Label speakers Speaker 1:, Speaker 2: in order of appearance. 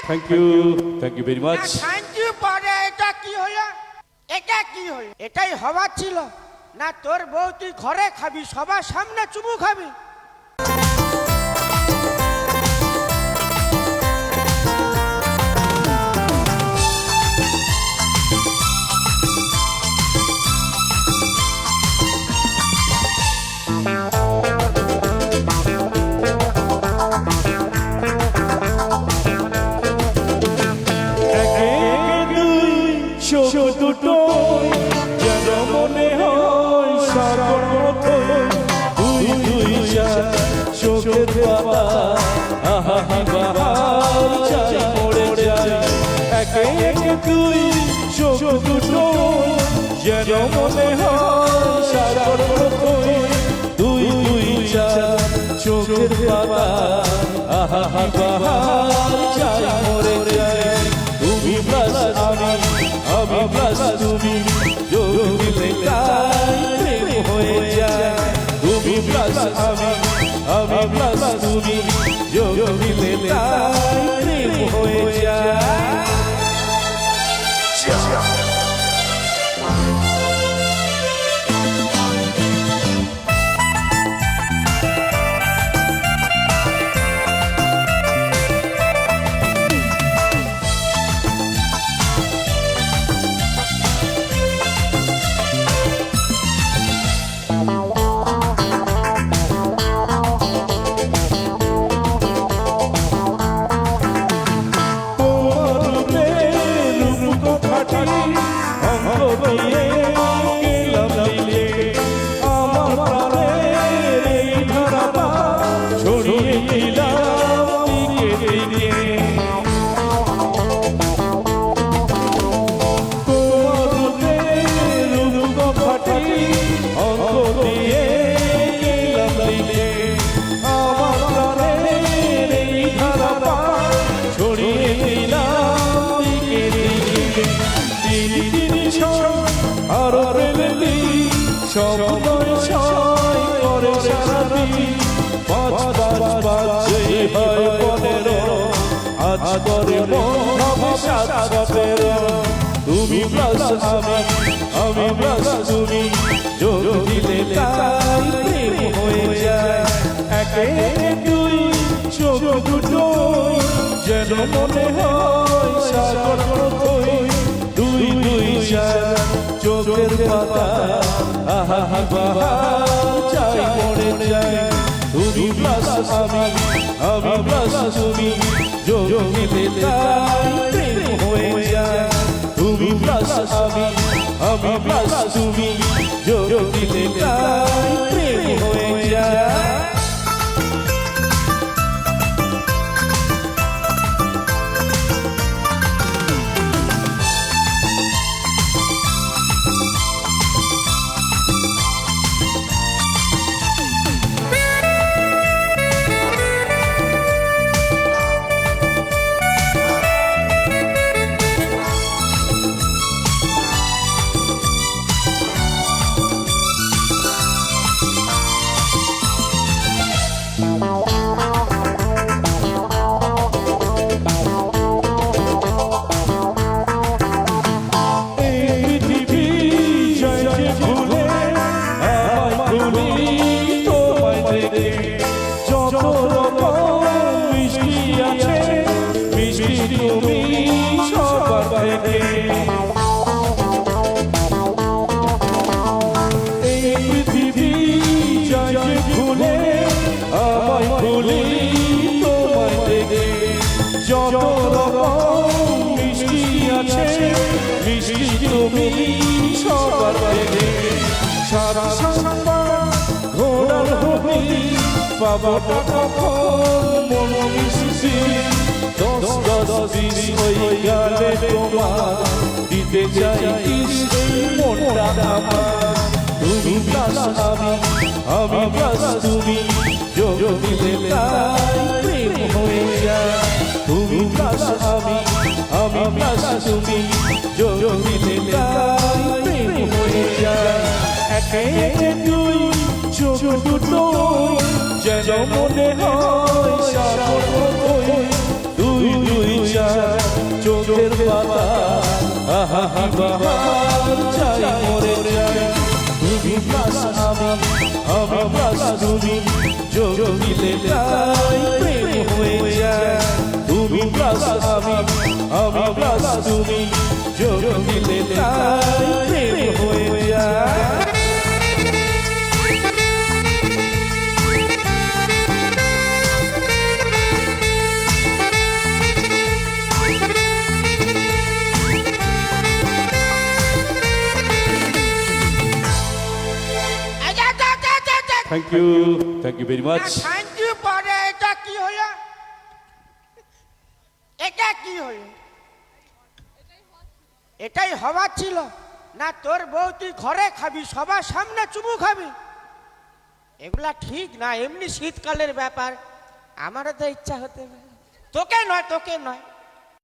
Speaker 1: Thank you very much.
Speaker 2: Thank you পরে এটা কি হলো? এটা কি হলো? এটাই হওয়ার ছিল না? তোর বউ তুই ঘরে খাবি, সবার সামনে চুমু খাবি?
Speaker 1: যেন মনে হয় সাগর মতো দুই দুই চোখের পাতা আহা বাহার চাই মরে যায় একে একে তুই চোখ দুটো যেন মনে হয় সাগর মতো দুই দুই চোখের পাতা আহা বাহার চাই মরে যায় তুমি প্লাস আমি প্লাস তুমি যোগ দিলে তাই প্রেম হয়ে যায় তুমি প্লাস আমি প্লাস তুমি যোগ দিলে তাই প্রেম হয়ে যায় তুমি প্লাস আমি প্লাস তুমি যোগ দিলে তাই প্রেম হয়ে যায় একে একে দুই চোখ দুটো যেন মনে হয় সাগর মতো দুই দুই চোখের পাতা আহা বাহার চাই মরে যায় তুমি প্লাস আমি প্লাস তুমি যোগ দিলে তাই প্রেম হয়ে যায় তুমি প্লাস আমি প্লাস তুমি যোগ দিলে তাই প্রেম হয়ে যায় তুমি সবার পেলে সারা সংবার ঘোড়ার হবি বাবাটা কখন মন মিশি 10-10 ওই গালে তোমার দিতে চাই মনটা আমার তুমি প্লাস আমি প্লাস তুমি যোগ দিলে তাই প্রেম হয়ে যায় তুমি প্লাস আমি প্লাস তুমি যোগ দিলে তাই প্রেম হয়ে যায় একে একে দুই চোখ দুটো যেন মনে হয় সাগর মতো দুই দুই চার আহা কি বাহার চাই মরে যাই তুমি প্লাস আমি প্লাস তুমি যোগ মিলে তাই প্রেম হয়ে যায় তুমি প্লাস আমি প্লাস তুমি যোগ মিলে তাই প্রেম হয়ে যায় thank you very much
Speaker 2: thank you পরে এটা কি হলো এটা কি হলো এটাই হওয়ার ছিল না তোর বউ তুই ঘরে খাবি সবার সামনে চুমু খাবি এগুলা ঠিক না এমনি শীতকালের ব্যাপার আমারও তো ইচ্ছা হতে পারে তোকে নয়